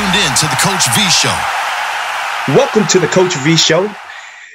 tuned in to the Coach V Show. Welcome to the Coach V Show,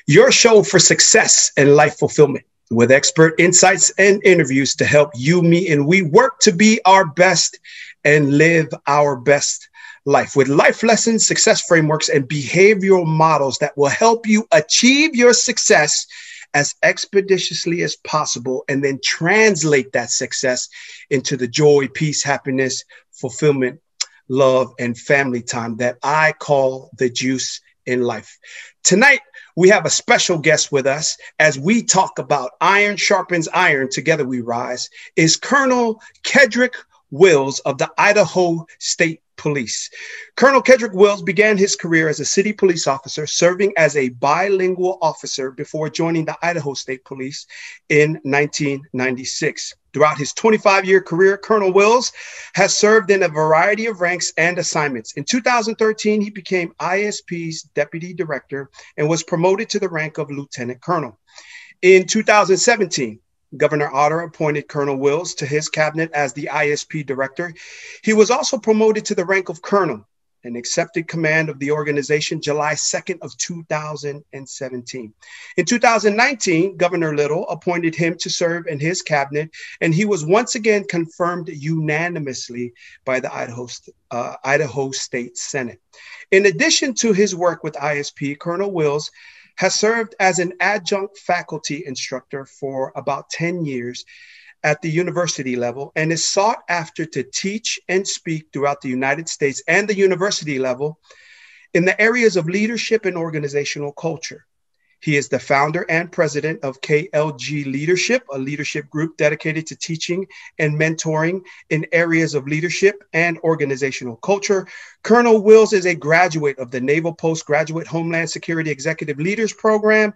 your show for success and life fulfillment, with expert insights and interviews to help you, me, and we work to be our best and live our best life, with life lessons, success frameworks, and behavioral models that will help you achieve your success as expeditiously as possible, and then translate that success into the joy, peace, happiness, fulfillment, love, and family time that I call the juice in life. Tonight, we have a special guest with us as we talk about iron sharpens iron, together we rise, is Colonel Kedrick Wills of the Idaho State Police. Colonel Kedrick Wills began his career as a city police officer, serving as a bilingual officer before joining the Idaho State Police in 1996. Throughout his 25-year career, Colonel Wills has served in a variety of ranks and assignments. In 2013, he became ISP's Deputy Director and was promoted to the rank of Lieutenant Colonel. In 2017, Governor Otter appointed Colonel Wills to his cabinet as the ISP Director. He was also promoted to the rank of Colonel and accepted command of the organization July 2nd of 2017. In 2019, Governor Little appointed him to serve in his cabinet, and he was once again confirmed unanimously by the Idaho State Senate. In addition to his work with ISP, Colonel Wills has served as an adjunct faculty instructor for about 10 years at the university level and is sought after to teach and speak throughout the United States and the university level in the areas of leadership and organizational culture. He is the founder and president of KLG Leadership, a leadership group dedicated to teaching and mentoring in areas of leadership and organizational culture. Colonel Wills is a graduate of the Naval Postgraduate Homeland Security Executive Leaders Program,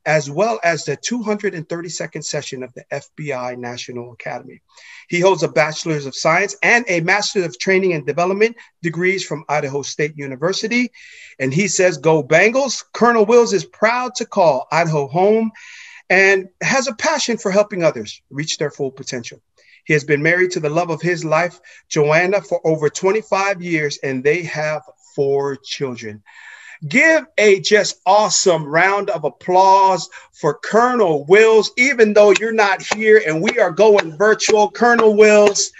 as well as the 232nd session of the FBI National Academy. He holds a Bachelor's of Science and a Master's of Training and Development degrees from Idaho State University. And he says, go Bengals. Colonel Wills is proud to call Idaho home and has a passion for helping others reach their full potential. He has been married to the love of his life, Joanna, for over 25 years, and they have 4 children. Give a just awesome round of applause for Colonel Wills, even though you're not here and we are going virtual. Colonel Wills,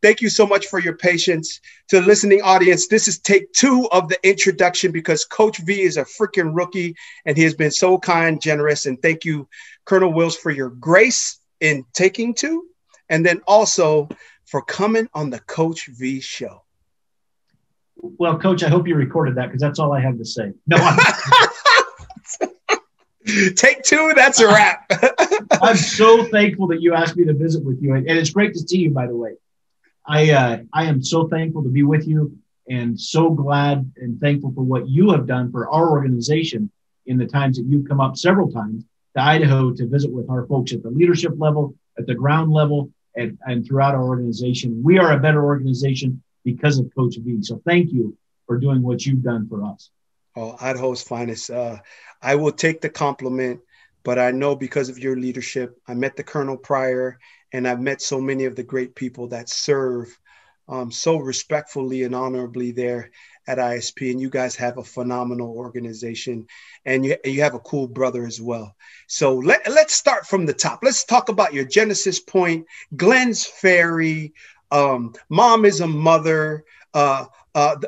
thank you so much for your patience. To the listening audience, this is take 2 of the introduction because Coach V is a freaking rookie and he has been so kind, generous. And thank you, Colonel Wills, for your grace in taking 2, and then also for coming on the Coach V Show. Well, Coach, I hope you recorded that because that's all I have to say. No, take 2, that's a wrap. I'm so thankful that you asked me to visit with you. And it's great to see you, by the way. I am so thankful to be with you and so glad and thankful for what you have done for our organization in the times that you've come up several times to Idaho to visit with our folks at the leadership level, at the ground level, and throughout our organization. We are a better organization because of Coach V. So thank you for doing what you've done for us. Oh, Idaho's finest. I will take the compliment, but I know because of your leadership, I met the Colonel prior, and I've met so many of the great people that serve so respectfully and honorably there at ISP. And you guys have a phenomenal organization, and you have a cool brother as well. So let's start from the top. Let's talk about your Genesis point, Glenn's Ferry. Mom is a mother.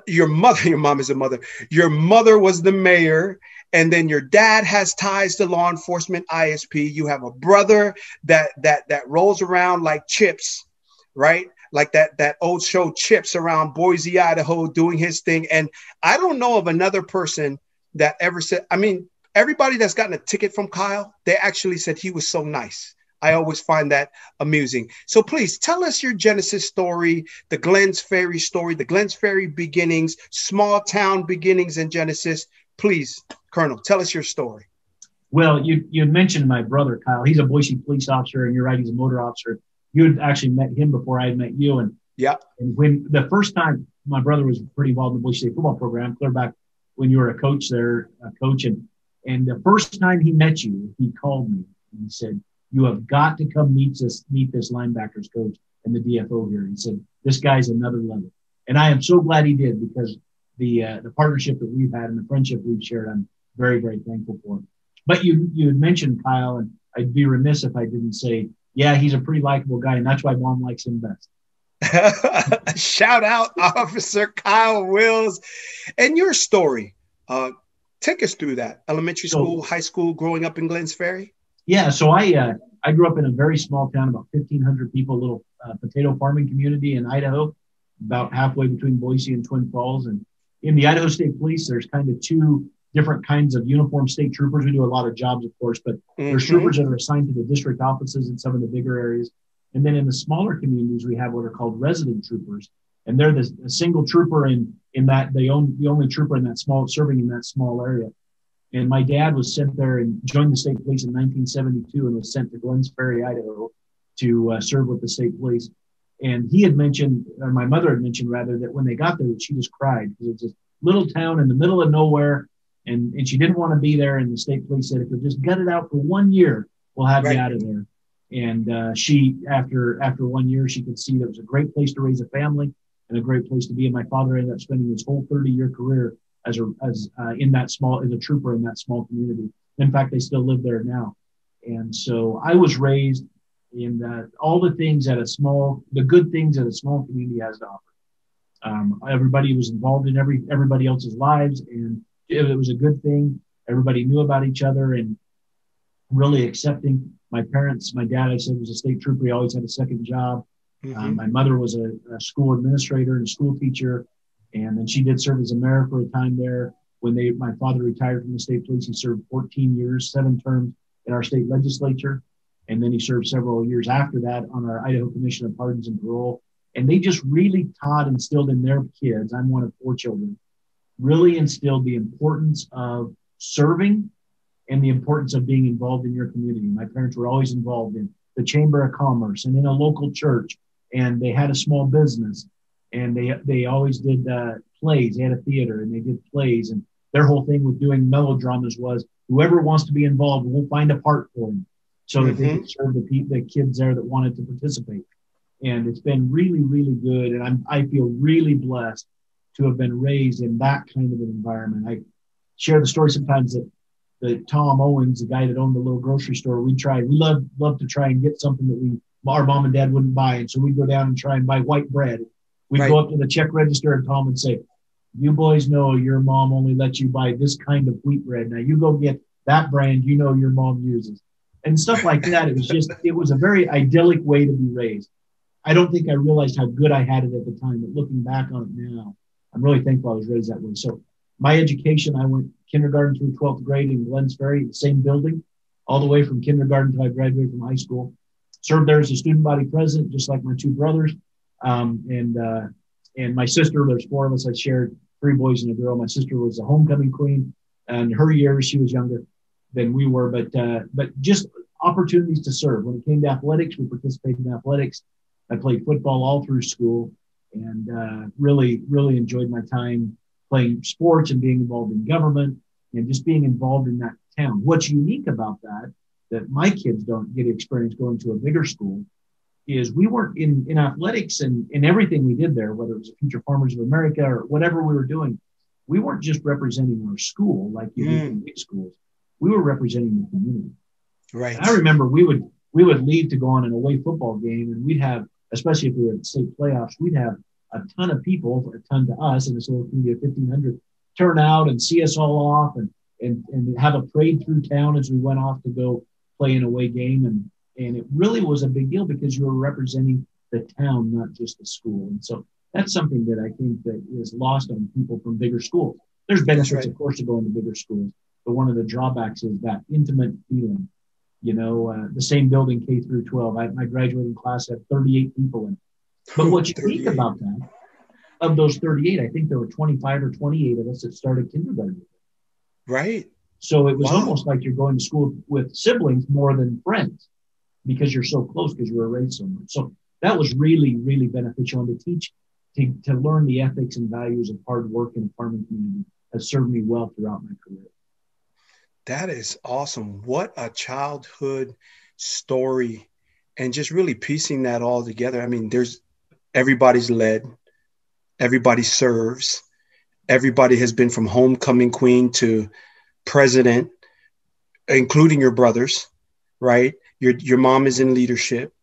Your mom is a mother. Your mother was the mayor, and then your dad has ties to law enforcement, ISP. You have a brother that rolls around like Chips, right? Like that old show Chips around Boise, Idaho, doing his thing. And I don't know of another person that ever said. I mean, everybody that's gotten a ticket from Kyle, they actually said he was so nice. I always find that amusing. So please tell us your Genesis story, the Glenn's Ferry story, the Glenn's Ferry beginnings, small town beginnings in Genesis. Please, Colonel, tell us your story. Well, you mentioned my brother, Kyle. He's a Boise police officer, and you're right, he's a motor officer. You had actually met him before I had met you. And yeah. And when the first time, my brother was pretty involved in the Boise State football program, clear back when you were a coach there, And the first time he met you, he called me and he said, you have got to come meet this linebackers coach and the DFO here. He said, this guy's another level. And I am so glad he did, because the partnership that we've had and the friendship we've shared, I'm very, very thankful for. But you had mentioned Kyle, and I'd be remiss if I didn't say, yeah, he's a pretty likable guy, and that's why Mom likes him best. Shout out Officer Kyle Wills. And your story, take us through that. Elementary school, high school, growing up in Glens Ferry? Yeah, so I grew up in a very small town, about 1,500 people, a little potato farming community in Idaho, about halfway between Boise and Twin Falls. And in the Idaho State Police, there's kind of two different kinds of uniformed state troopers. We do a lot of jobs, of course, but there's troopers that are assigned to the district offices in some of the bigger areas. And then in the smaller communities, we have what are called resident troopers. And they're a single trooper in that the only trooper in that serving in that small area. And my dad was sent there and joined the state police in 1972 and was sent to Glens Ferry, Idaho to serve with the state police. And he had mentioned, or my mother had mentioned rather, that when they got there, she just cried because it's this little town in the middle of nowhere. And she didn't want to be there. And the state police said, if you'll just gut it out for 1 year, we'll have you out of there. And she, after 1 year, she could see that it was a great place to raise a family and a great place to be. And my father ended up spending his whole 30-year career as a trooper in that small community. In fact, they still live there now. And so I was raised in all the things the good things that a small community has to offer. Everybody was involved in everybody else's lives, and it was a good thing. Everybody knew about each other and really accepting. My parents, my dad, I said, was a state trooper. He always had a second job. My mother was a school administrator and a school teacher. And then she did serve as a mayor for a time there. When my father retired from the state police, he served 14 years, 7 terms in our state legislature. And then he served several years after that on our Idaho Commission of Pardons and Parole. And they just really instilled in their kids, I'm one of 4 children, really instilled the importance of serving and the importance of being involved in your community. My parents were always involved in the Chamber of Commerce and in a local church, and they had a small business, and they always did plays. They had a theater, and they did plays, and their whole thing with doing melodramas was whoever wants to be involved, we'll find a part for them so that they could serve the kids there that wanted to participate. And it's been really, really good, and I feel really blessed to have been raised in that kind of an environment. I share the story sometimes that Tom Owens, the guy that owned the little grocery store, we love to try and get something that our mom and dad wouldn't buy. And so we'd go down and try and buy white bread. We'd go up to the check register and Tom would say, you boys know your mom only lets you buy this kind of wheat bread. Now you go get that brand your mom uses. And stuff like that. It was a very idyllic way to be raised. I don't think I realized how good I had it at the time, but looking back on it now, I'm really thankful I was raised that way. So my education, I went kindergarten through 12th grade in Glens Ferry, the same building, all the way from kindergarten until I graduated from high school. Served there as a student body president, just like my 2 brothers. And my sister, there's 4 of us. I shared 3 boys and a girl. My sister was a homecoming queen, and her years, she was younger than we were, but just opportunities to serve. When it came to athletics, we participated in athletics. I played football all through school, and really, really enjoyed my time playing sports and being involved in government and just being involved in that town. What's unique about that my kids don't get experience going to a bigger school, is we weren't in athletics and in everything we did there, whether it was the Future Farmers of America or whatever we were doing. We weren't just representing our school like you do in big schools. We were representing the community. Right. And I remember we would leave to go on an away football game, and we'd have, especially if we were at state playoffs, we'd have a ton of people, a ton to us in this little community of 1,500, turn out and see us all off and have a parade through town as we went off to go play an away game. And it really was a big deal because you were representing the town, not just the school. And so that's something that I think that is lost on people from bigger schools. There's benefits, of course, to going to bigger schools, but one of the drawbacks is that intimate feeling. The same building, K through 12. My graduating class had 38 people in it. But what's unique about that, of those 38, I think there were 25 or 28 of us that started kindergarten. Right. So it was almost like you're going to school with siblings more than friends because you're so close because you were raised so much. So that was really, really beneficial. And to teach, to learn the ethics and values of hard work in a farming community has served me well throughout my career. That is awesome. What a childhood story. And just really piecing that all together. I mean, everybody's led, everybody serves, Everybody has been from homecoming queen to president, including your brothers, right? Your mom is in leadership.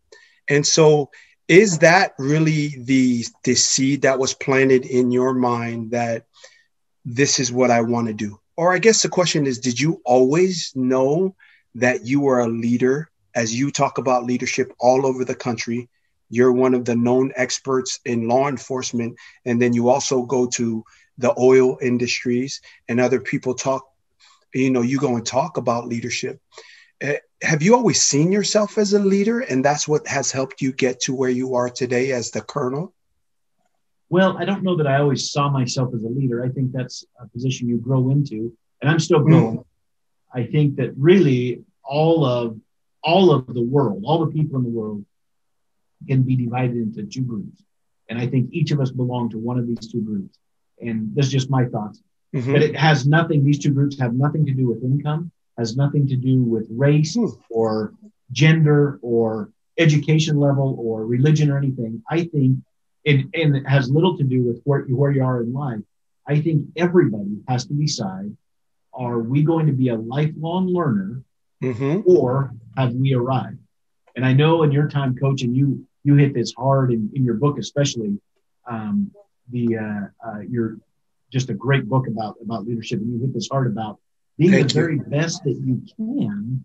And so is that really the seed that was planted in your mind that this is what I want to do? Or I guess the question is, did you always know that you were a leader? As you talk about leadership all over the country, you're one of the known experts in law enforcement. And then you also go to the oil industries and other people talk, you go and talk about leadership. Have you always seen yourself as a leader, and that's what has helped you get to where you are today as the colonel? Well, I don't know that I always saw myself as a leader. I think that's a position you grow into, and I'm still growing. I think that really all of the world, all the people in the world can be divided into two groups. And I think each of us belong to one of these two groups. And this is just my thoughts. Mm-hmm. But it has nothing, these two groups have nothing to do with income, has nothing to do with race or gender or education level or religion or anything. I think it has little to do with where you are in life. I think everybody has to decide, are we going to be a lifelong learner or have we arrived? And I know in your time coaching, you hit this hard in your book, especially you're just a great book about leadership. And you hit this hard about being the very best that you can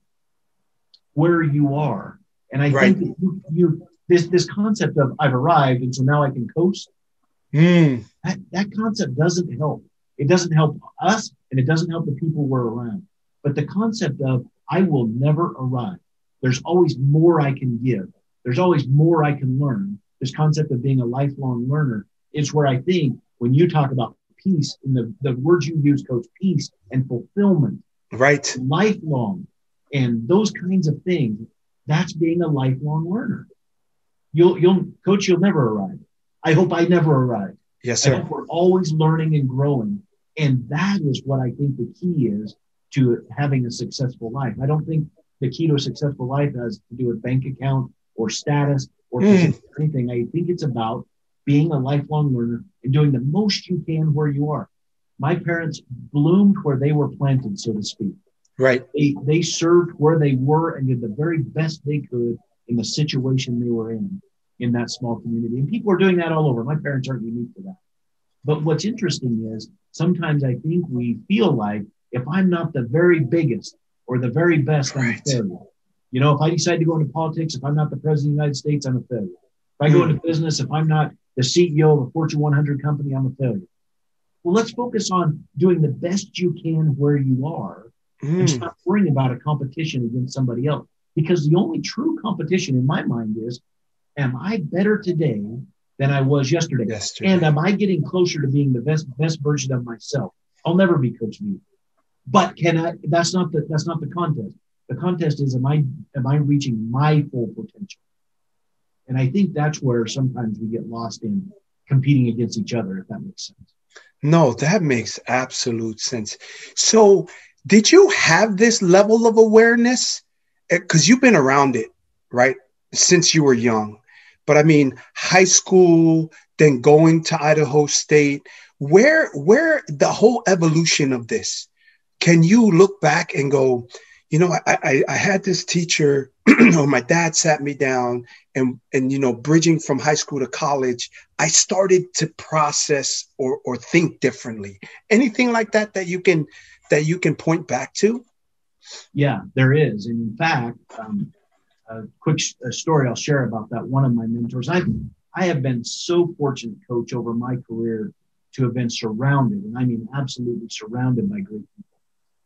where you are. And I think that this concept of I've arrived and so now I can coast, that concept doesn't help. It doesn't help us and it doesn't help the people we're around. But the concept of I will never arrive. There's always more I can give. There's always more I can learn. This concept of being a lifelong learner is where I think when you talk about peace, and the words you use, Coach, peace and fulfillment, right? Lifelong, and those kinds of things. That's being a lifelong learner. Coach, you'll never arrive. I hope I never arrive. Yes, sir. I hope we're always learning and growing, and that is what I think the key is to having a successful life. I don't think the key to a successful life has to do with bank account or status or anything. I think it's about being a lifelong learner and doing the most you can where you are. My parents bloomed where they were planted, so to speak. Right. They served where they were and did the very best they could in the situation they were in that small community. And people are doing that all over. My parents aren't unique to that. But what's interesting is sometimes I think we feel like if I'm not the very biggest or the very best, I'm a failure. If I decide to go into politics, if I'm not the president of the United States, I'm a failure. If I go into business, if I'm not the CEO of a Fortune 100 company, I'm a failure. Well, let's focus on doing the best you can where you are and stop worrying about a competition against somebody else. Because the only true competition in my mind is, am I better today than I was yesterday? And am I getting closer to being the best version of myself? I'll never be Coach V. But that's not the contest. The contest is, am I reaching my full potential? And I think that's where sometimes we get lost in competing against each other, if that makes sense. No, that makes absolute sense. So did you have this level of awareness? Because you've been around it, right, since you were young. But I mean, high school, then going to Idaho State, where the whole evolution of this, can you look back and go, I had this teacher or my dad sat me down and bridging from high school to college, I started to process or think differently. Anything like that you can point back to? Yeah, there is. And in fact, a quick story I'll share about that. One of my mentors, I have been so fortunate, Coach, over my career to have been surrounded, and I mean absolutely surrounded by great people.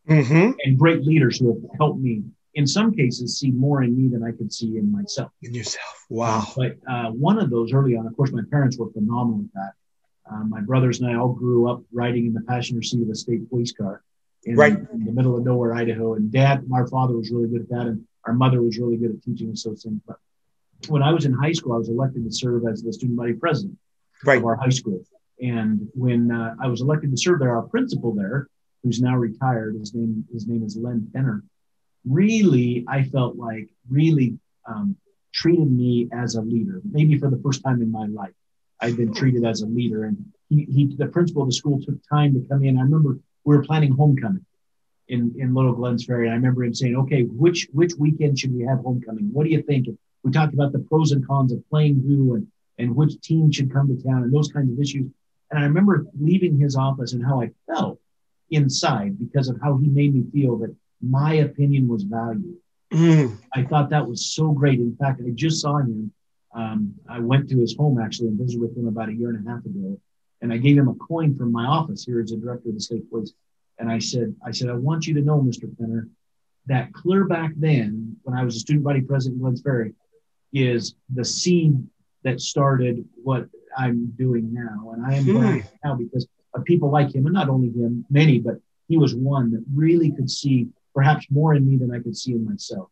And great leaders who have helped me, in some cases, see more in me than I could see in myself. In yourself. Wow. But one of those early on, of course, my parents were phenomenal at that. My brothers and I all grew up riding in the passenger seat of a state police car in the middle of nowhere, Idaho. And our father was really good at that. And our mother was really good at teaching us those things. But when I was in high school, I was elected to serve as the student body president of our high school. And when I was elected to serve there, our principal there, who's now retired, his name is Len Penner, really, I felt like treated me as a leader. Maybe for the first time in my life, I'd been treated as a leader. And the principal of the school took time to come in. I remember we were planning homecoming in Little Glens Ferry. And I remember him saying, okay, which weekend should we have homecoming? What do you think? And we talked about the pros and cons of playing who and which team should come to town and those kinds of issues. And I remember leaving his office and how I felt inside because of how he made me feel that my opinion was valued. I thought that was so great. In fact, I just saw him. I went to his home actually and visited with him about a year and a half ago. And I gave him a coin from my office here as a director of the state police. And I said, I want you to know, Mr. Penner, that clear back then, when I was a student body president in Glens Ferry, is the seed that started what I'm doing now. And I am glad now because of people like him, and not only him, many, but he was one that really could see perhaps more in me than I could see in myself.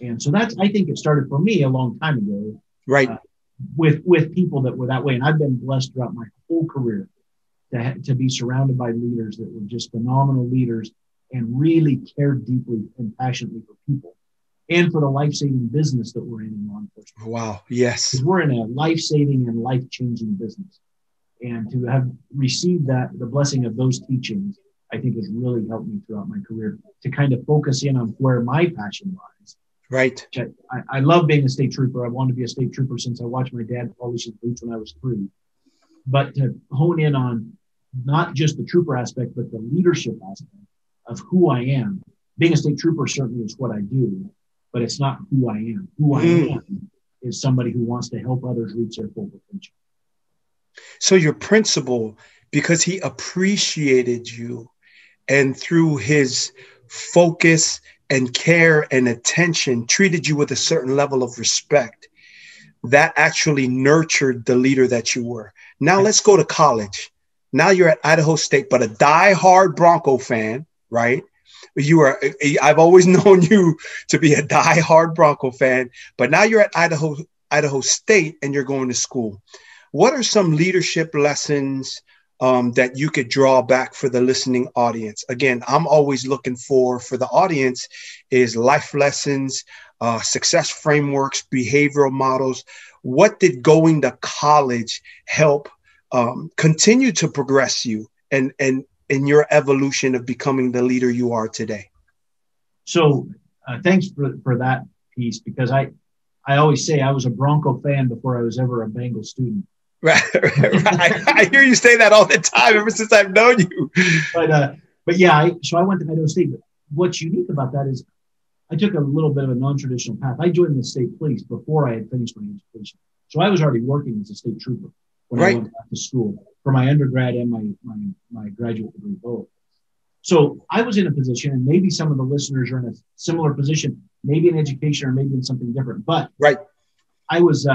And so I think it started for me a long time ago. Right. With people that were that way. And I've been blessed throughout my whole career to be surrounded by leaders that were just phenomenal leaders and really cared deeply and passionately for people and for the life-saving business that we're in law enforcement. Wow. Yes. Because we're in a life-saving and life-changing business. And to have received the blessing of those teachings, I think has really helped me throughout my career to kind of focus in on where my passion lies. Right. I love being a state trooper. I wanted to be a state trooper since I watched my dad polish his boots when I was 3. But to hone in on not just the trooper aspect, but the leadership aspect of who I am. Being a state trooper certainly is what I do, but it's not who I am. Who I am is somebody who wants to help others reach their full potential. So your principal, because he appreciated you and through his focus and care and attention, treated you with a certain level of respect, that actually nurtured the leader that you were. Now let's go to college. Now you're at Idaho State, but a diehard Bronco fan, right? I've always known you to be a diehard Bronco fan, but now you're at Idaho State and you're going to school. What are some leadership lessons that you could draw back for the listening audience? Again, I'm always looking for the audience is life lessons, success frameworks, behavioral models. What did going to college help continue to progress you and in your evolution of becoming the leader you are today? So thanks for that piece, because I always say I was a Bronco fan before I was ever a Bengal student. Right. I hear you say that all the time ever since I've known you. But yeah, so I went to Idaho State. But what's unique about that is I took a little bit of a non-traditional path. I joined the state police before I had finished my education. So I was already working as a state trooper when I went back to school for my undergrad and my graduate degree both. So I was in a position, and maybe some of the listeners are in a similar position, maybe in education or maybe in something different. But I was,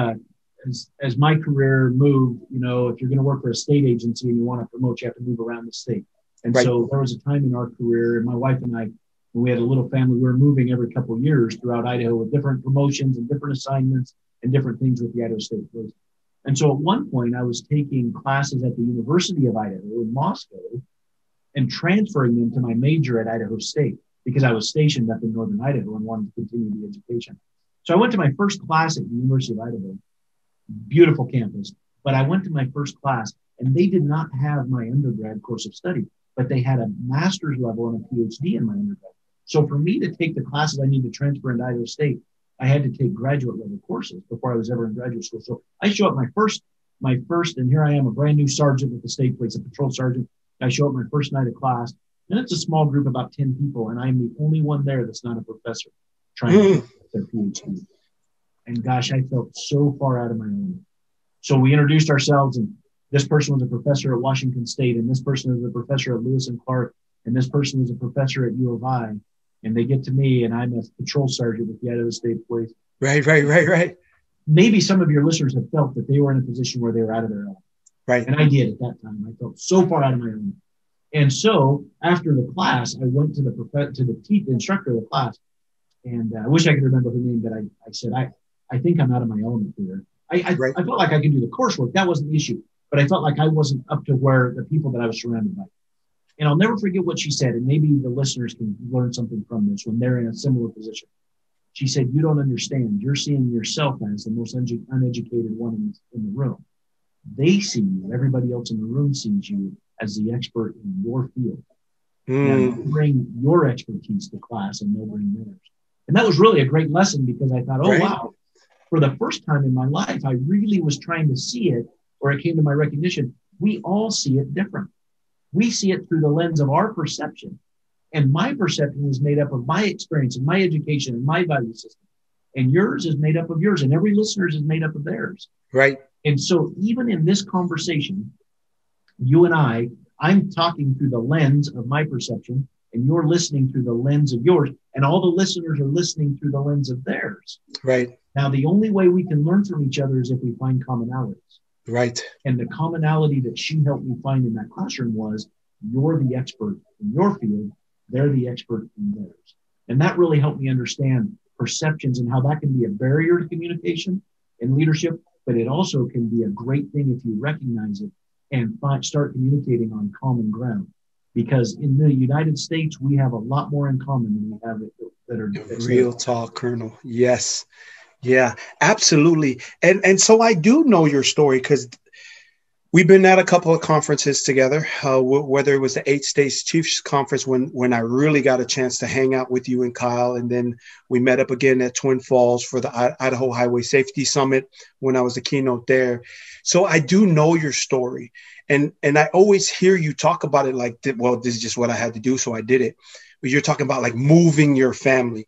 as my career moved, if you're going to work for a state agency and you want to promote, you have to move around the state. And so there was a time in our career, and my wife and I, when we had a little family, we were moving every couple of years throughout Idaho with different promotions and different assignments and different things with the Idaho State Police. And so at one point I was taking classes at the University of Idaho in Moscow and transferring them to my major at Idaho State because I was stationed up in northern Idaho and wanted to continue the education. So I went to my first class at the University of Idaho, beautiful campus, but I went to my first class and they did not have my undergrad course of study, but they had a master's level and a PhD in my undergrad. So for me to take the classes I need to transfer into Idaho State, I had to take graduate level courses before I was ever in graduate school. So I show up my first, and here I am, a brand new sergeant with the state police, a patrol sergeant. I show up my first night of class, and it's a small group, about 10 people, and I'm the only one there that's not a professor trying to get their PhD. And gosh, I felt so far out of my own. So we introduced ourselves, and this person was a professor at Washington State, and this person was a professor at Lewis and Clark, and this person was a professor at U of I. And they get to me, and I'm a patrol sergeant with the Idaho State Police. Right. Maybe some of your listeners have felt that they were in a position where they were out of their element. Right. And I did at that time. I felt so far out of my own. And so after the class, I went to the instructor of the class. And I wish I could remember her name, but I said, I think I'm out of my element here. I felt like I could do the coursework. That wasn't the issue. But I felt like I wasn't up to where the people that I was surrounded by. And I'll never forget what she said, and maybe the listeners can learn something from this when they're in a similar position. She said, "You don't understand. You're seeing yourself as the most uneducated one in the room. they see you, everybody else in the room sees you as the expert in your field. Now you bring your expertise to class and they'll bring theirs. And that was really a great lesson because I thought, oh, wow, for the first time in my life, I really was trying to see it, or it came to my recognition. We all see it different. We see it through the lens of our perception. And my perception is made up of my experience and my education and my value system. And yours is made up of yours. And every listener's is made up of theirs. Right. And so even in this conversation, you and I'm talking through the lens of my perception, and you're listening through the lens of yours. And all the listeners are listening through the lens of theirs. Right. Now, the only way we can learn from each other is if we find commonalities. Right. And the commonality that she helped me find in that classroom was you're the expert in your field. They're the expert in theirs. And that really helped me understand perceptions and how that can be a barrier to communication and leadership, but it also can be a great thing if you recognize it and start communicating on common ground. Because in the United States, we have a lot more in common than we have that are real talk, Colonel. Yes. Yeah, absolutely. And so I do know your story because we've been at a couple of conferences together, whether it was the 8 States Chiefs Conference when I really got a chance to hang out with you and Kyle. And then we met up again at Twin Falls for the Idaho Highway Safety Summit when I was the keynote there. So I do know your story. And I always hear you talk about it like, well, this is just what I had to do, so I did it. But you're talking about like moving your family.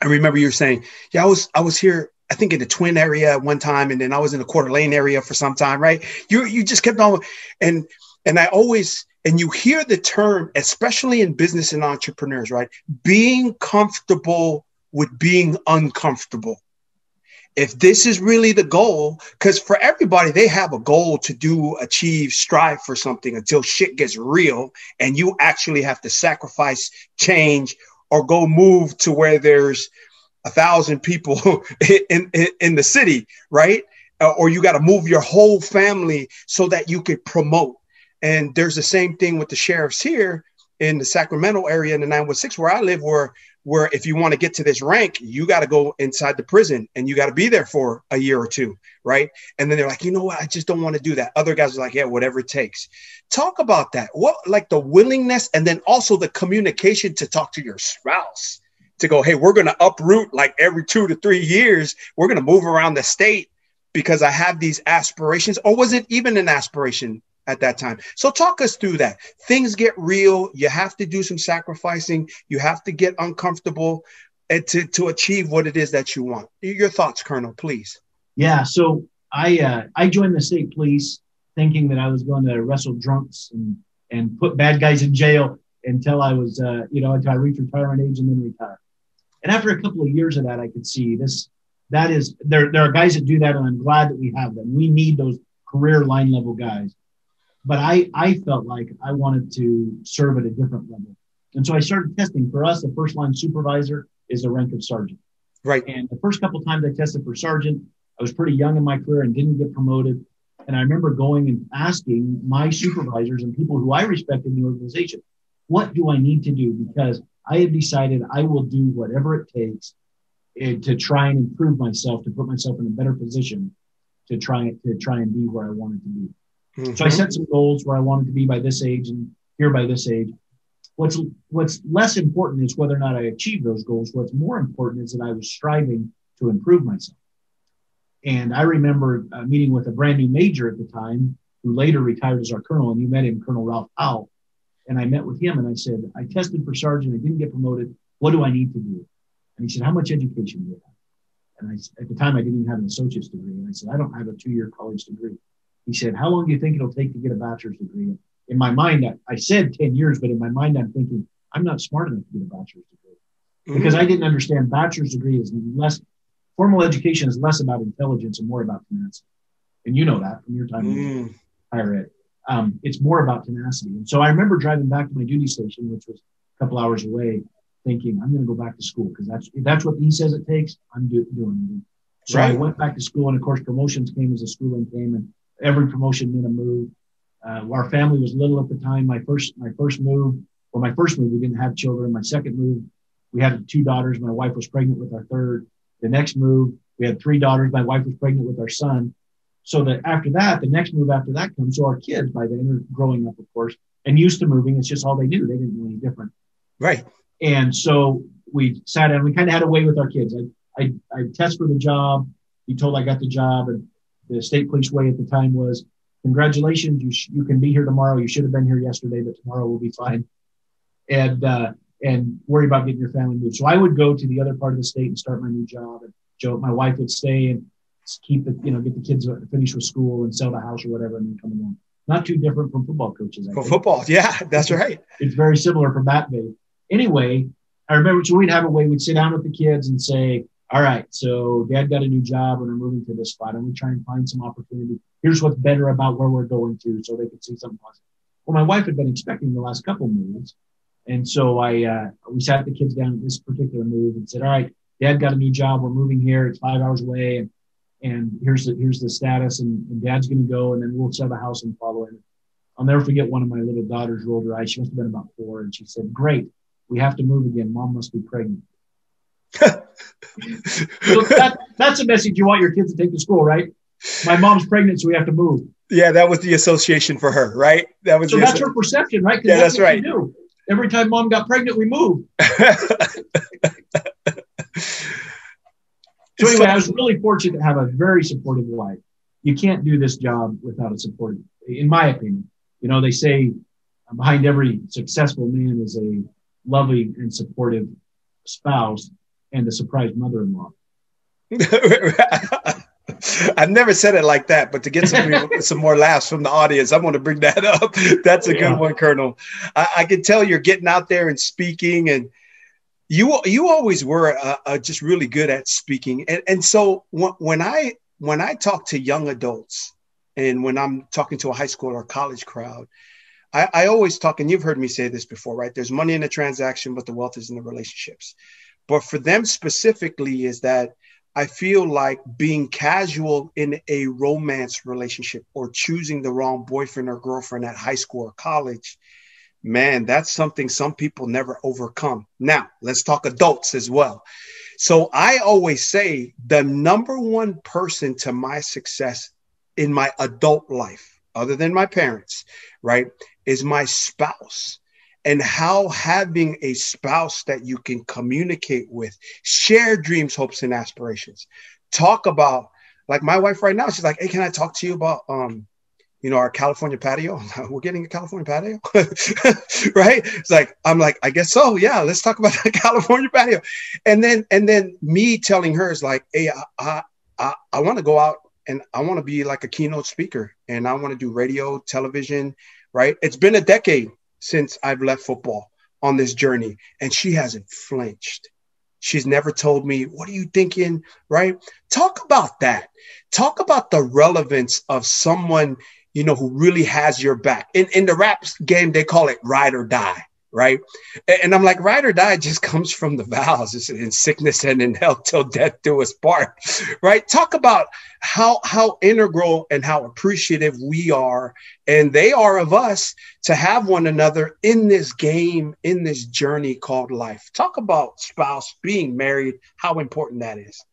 I remember you were saying, yeah, I was here, I think in the Twin area at one time, and then I was in the Coeur d'Alene area for some time, right? You just kept on, and I always, and you hear the term, especially in business and entrepreneurs, right? Being comfortable with being uncomfortable. If this is really the goal, because for everybody, they have a goal to do, achieve, strive for something until shit gets real and you actually have to sacrifice, change, or go move to where there's 1,000 people in the city, right? Or you got to move your whole family so that you could promote. And there's the same thing with the sheriffs here in the Sacramento area in the 916 where I live, where if you want to get to this rank, you got to go inside the prison and you got to be there for a year or two, right? And then they're like, you know what? I just don't want to do that. Other guys are like, yeah, whatever it takes. Talk about that. What, like the willingness and then also the communication to talk to your spouse to go, hey, we're going to uproot like every 2 to 3 years. We're going to move around the state because I have these aspirations. Or was it even an aspiration at that time? So talk us through that. Things get real. You have to do some sacrificing. You have to get uncomfortable and to achieve what it is that you want. Your thoughts, Colonel, please. Yeah. So I joined the state police thinking that I was going to wrestle drunks and put bad guys in jail until I was, until I reached retirement age and then retire. And after a couple of years of that, I could see there are guys that do that, and I'm glad that we have them. We need those career line level guys. But I felt like I wanted to serve at a different level. And so I started testing. For us, the first line supervisor is the rank of sergeant. Right. And the first couple of times I tested for sergeant, I was pretty young in my career and didn't get promoted. And I remember going and asking my supervisors and people who I respect in the organization, what do I need to do? Because I had decided I will do whatever it takes to try and improve myself, to put myself in a better position to try and be where I wanted to be. Mm-hmm. So I set some goals where I wanted to be by this age and here by this age. What's less important is whether or not I achieve those goals. What's more important is that I was striving to improve myself. And I remember meeting with a brand new major at the time who later retired as our colonel, and you met him, Colonel Ralph Powell. And I met with him and I said, I tested for sergeant. I didn't get promoted. What do I need to do? And he said, how much education do you have? And at the time, I didn't even have an associate's degree. And I said, I don't have a 2-year college degree. He said, how long do you think it'll take to get a bachelor's degree? And in my mind, I said 10 years, but in my mind, I'm thinking, I'm not smart enough to get a bachelor's degree. Because I didn't understand bachelor's degree is less, formal education is less about intelligence and more about tenacity. And you know that from your time in higher ed. It's more about tenacity. And so I remember driving back to my duty station, which was a couple hours away, thinking, I'm going to go back to school because if that's what he says it takes, I'm doing it. So I went back to school, and of course, promotions came as the schooling came, and every promotion meant a move. Our family was little at the time. My first move, we didn't have children. My second move, we had 2 daughters. My wife was pregnant with our third. The next move, we had 3 daughters. My wife was pregnant with our son. So that after that, the next move after that comes. So our kids by then are growing up, of course, and used to moving. It's just all they knew. They didn't know any different. Right. And so we sat down. We kind of had a way with our kids. I test for the job. Be told I got the job, and the state police way at the time was, congratulations, you can be here tomorrow. You should have been here yesterday, but tomorrow will be fine. And worry about getting your family moved. So I would go to the other part of the state and start my new job. And my wife would stay and keep it, get the kids finished with school and sell the house or whatever, and then come along. Not too different from football coaches. For football, yeah, that's right. It's very similar from that day. Anyway, I remember, so we'd have a way, we'd sit down with the kids and say, all right, so Dad got a new job and we're moving to this spot, and we try and find some opportunity. Here's what's better about where we're going to, so they could see something positive. Well, my wife had been expecting the last couple moves. And so we sat the kids down at this particular move and said, all right, Dad got a new job. We're moving here. It's 5 hours away. And here's the status. And Dad's going to go, and then we'll sell the house and follow him. I'll never forget, one of my little daughters rolled her eyes. She must have been about 4. And she said, great, we have to move again. Mom must be pregnant. So that's a message you want your kids to take to school, right? My mom's pregnant, so we have to move. Yeah, that was the association for her, right? That's her perception, right? Yeah, that's right. Every time Mom got pregnant, we moved. So anyway, I was really fortunate to have a very supportive wife. You can't do this job without a supportive, in my opinion. They say behind every successful man is a loving and supportive spouse and a surprise mother-in-law. I've never said it like that, but to get some more laughs from the audience, I'm going to bring that up. That's a good one, Colonel. I can tell you're getting out there and speaking, and you always were just really good at speaking. And so when I talk to young adults, and when I'm talking to a high school or college crowd, I always talk, and you've heard me say this before, right? There's money in the transaction, but the wealth is in the relationships. But for them specifically is that I feel like being casual in a romance relationship or choosing the wrong boyfriend or girlfriend at high school or college, man, that's something some people never overcome. Now, let's talk adults as well. So I always say the number one person to my success in my adult life, other than my parents, right, is my spouse. And how having a spouse that you can communicate with, share dreams, hopes, and aspirations. Talk about, like my wife right now, she's like, hey, can I talk to you about, our California patio? We're getting a California patio, right? It's like, I'm like, I guess so. Yeah, let's talk about the California patio. And then me telling her is like, hey, I want to go out and I want to be like a keynote speaker, and I want to do radio, television, right? It's been a decade since I've left football on this journey, and she hasn't flinched. She's never told me, what are you thinking, right? Talk about that. Talk about the relevance of someone, who really has your back. In the rap game, they call it ride or die, right? And I'm like, ride or die just comes from the vows. It's in sickness and in health till death do us part, right? Talk about how integral and how appreciative we are, and they are of us, to have one another in this game, in this journey called life. Talk about spouse, being married, how important that is.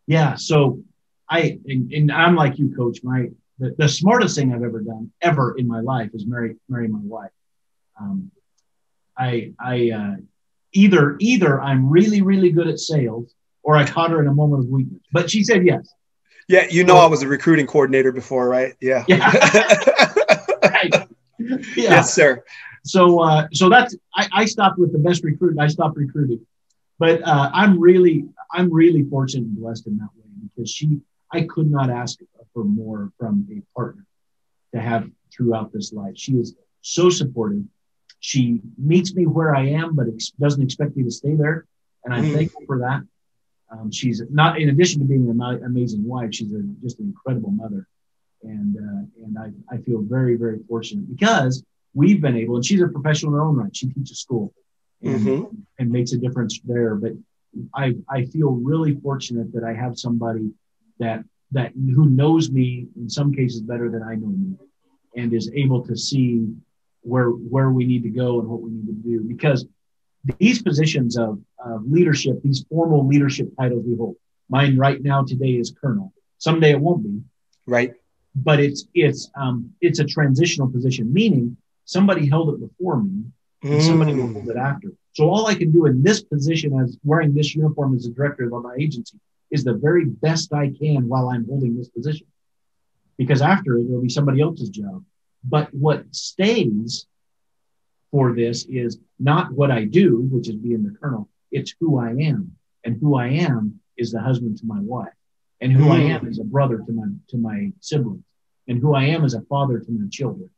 Yeah. So I'm like you, Coach. The smartest thing I've ever done in my life is marry my wife. Either I'm really, really good at sales, or I caught her in a moment of weakness, but she said yes. Yeah. I was a recruiting coordinator before, right? Yeah. Right. Yeah. Yes, sir. So that's, I stopped with the best recruit. I stopped recruiting, but I'm really fortunate and blessed in that way, because I could not ask for more from a partner to have throughout this life. She is so supportive. She meets me where I am, but doesn't expect me to stay there. And I'm thankful for that. She's not, in addition to being an amazing wife, she's just an incredible mother. And I feel very, very fortunate, because we've been able, and she's a professional in her own right. She teaches school and makes a difference there. But I feel really fortunate that I have somebody that who knows me in some cases better than I know me, and is able to see where we need to go and what we need to do. Because these positions of leadership, these formal leadership titles we hold, mine right now today is colonel. Someday it won't be. Right. But it's a transitional position, meaning somebody held it before me and somebody will hold it after. So all I can do in this position as wearing this uniform as the director of my agency is the very best I can while I'm holding this position. Because after it, it'll be somebody else's job. But what stays for this is not what I do, which is being the colonel. It's who I am. And who I am is the husband to my wife. And who I am is a brother to my siblings. And who I am is a father to my children.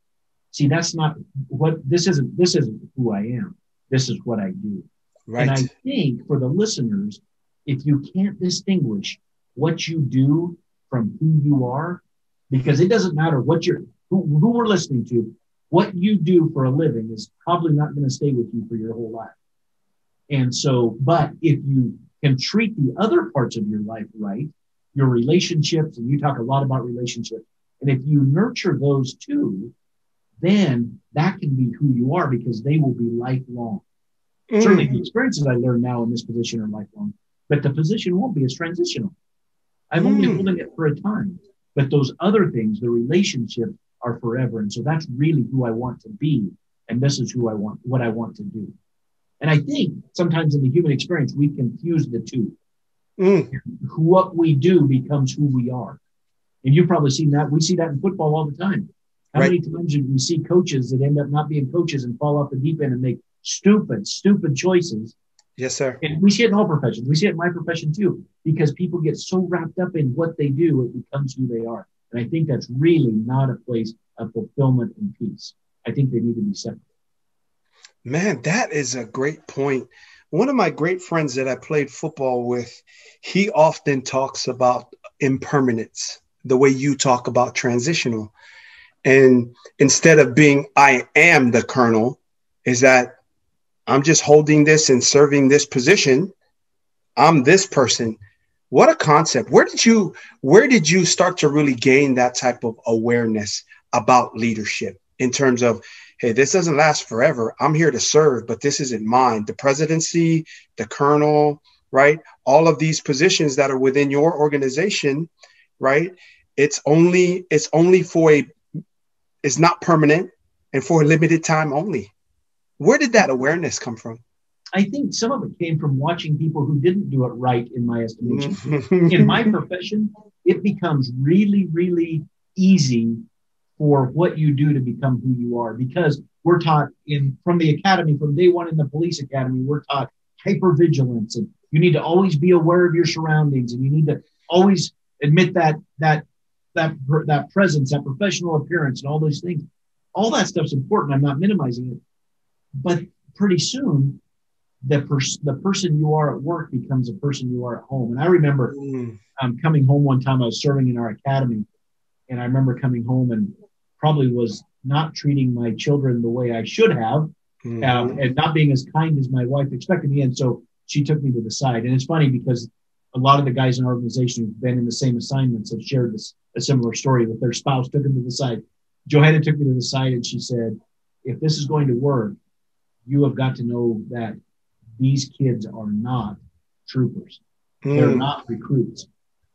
See, that's not what this isn't who I am. This is what I do. Right. And I think for the listeners, if you can't distinguish what you do from who you are, because it doesn't matter what who we're listening to, what you do for a living is probably not going to stay with you for your whole life. And so, but if you can treat the other parts of your life right, your relationships, and you talk a lot about relationships, and if you nurture those too, then that can be who you are because they will be lifelong. Certainly the experiences I learn now in this position are lifelong, but the position won't be as transitional. I'm only holding it for a time, but those other things, the relationships are forever. And so that's really who I want to be. And this is what I want to do. And I think sometimes in the human experience, we confuse the two. What we do becomes who we are. And you've probably seen that. We see that in football all the time. How many times do we see coaches that end up not being coaches and fall off the deep end and make stupid choices? Yes, sir. And we see it in all professions. We see it in my profession too, because people get so wrapped up in what they do, it becomes who they are. And I think that's really not a place of fulfillment and peace. I think they need to be separate. Man, that is a great point. One of my great friends that I played football with, he often talks about impermanence, the way you talk about transitional. And instead of being, I am the colonel, is that I'm just holding this and serving this position. I'm this person. What a concept. Where did you start to really gain that type of awareness about leadership in terms of, hey, this doesn't last forever. I'm here to serve, but this isn't mine. The presidency, the colonel, right? All of these positions that are within your organization, right? It's not permanent and for a limited time only. Where did that awareness come from? I think some of it came from watching people who didn't do it right, in my estimation. In my profession, it becomes really, really easy for what you do to become who you are, because we're taught from the academy, from day one in the police academy, we're taught hypervigilance, and you need to always be aware of your surroundings, and you need to always admit that presence, that professional appearance, and all those things. All that stuff's important. I'm not minimizing it, but pretty soon, the person you are at work becomes a person you are at home. And I remember coming home one time. I was serving in our academy, and I remember coming home and probably was not treating my children the way I should have, and not being as kind as my wife expected me. And so she took me to the side. And it's funny because a lot of the guys in our organization who've been in the same assignments have shared a similar story that their spouse took them to the side. Johanna took me to the side and she said, if this is going to work, you have got to know that these kids are not troopers. They're not recruits.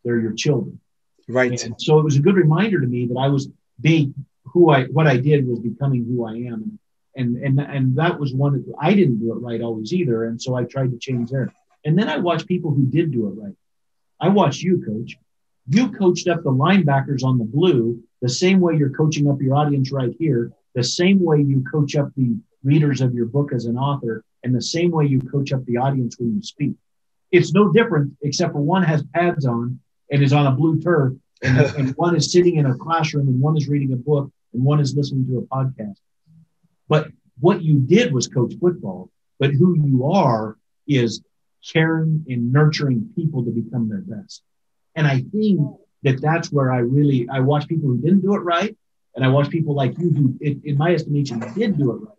They're your children. Right. And so it was a good reminder to me that I was being what I did was becoming who I am. And that was I didn't do it right always either. And so I tried to change there. And then I watched people who did do it right. I watched you, Coach. You coached up the linebackers on the blue the same way you're coaching up your audience right here, the same way you coach up the readers of your book as an author, and the same way you coach up the audience when you speak. It's no different, except for one has pads on and is on a blue turf, and one is sitting in a classroom, and one is reading a book, and one is listening to a podcast. But what you did was coach football, but who you are is caring and nurturing people to become their best. And I think that's where I watch people who didn't do it right, and I watch people like you who, in my estimation, did do it right.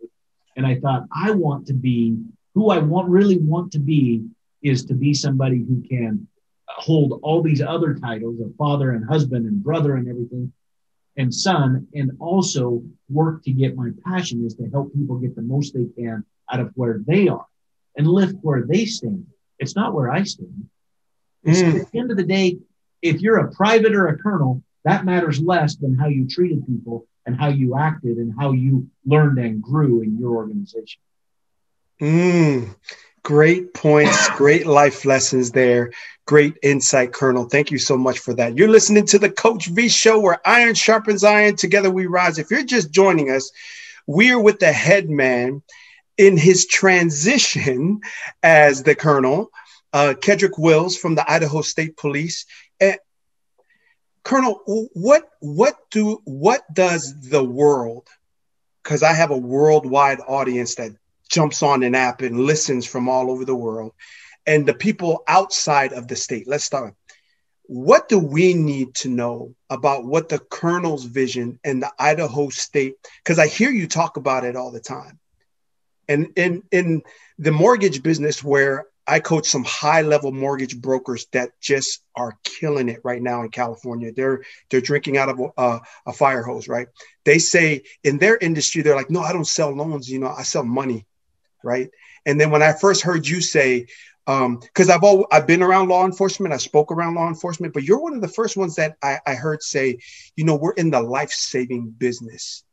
And I thought, I want to be who I really want to be, is to be somebody who can hold all these other titles of father and husband and brother and everything and son, and also work to get my passion is to help people get the most they can out of where they are and lift where they stand. It's not where I stand. At the end of the day, if you're a private or a colonel, that matters less than how you treated people and how you acted and how you learned and grew in your organization. Great points, great life lessons there. Great insight, Colonel. Thank you so much for that. You're listening to the Coach V Show, where iron sharpens iron. Together we rise. If you're just joining us, we're with the head man in his transition as the Colonel, Kedrick Wills from the Idaho State Police. And Colonel, what does the world, because I have a worldwide audience that jumps on an app and listens from all over the world, and the people outside of the state. Let's start. What do we need to know about what the Colonel's vision and the Idaho State, because I hear you talk about it all the time. And in the mortgage business, where I coach some high-level mortgage brokers that just are killing it right now in California. They're drinking out of a fire hose, right? They say in their industry, they're like, no, I don't sell loans. I sell money. Right. And then when I first heard you say, because I've been around law enforcement, I spoke around law enforcement, but you're one of the first ones that I heard say, we're in the life-saving business.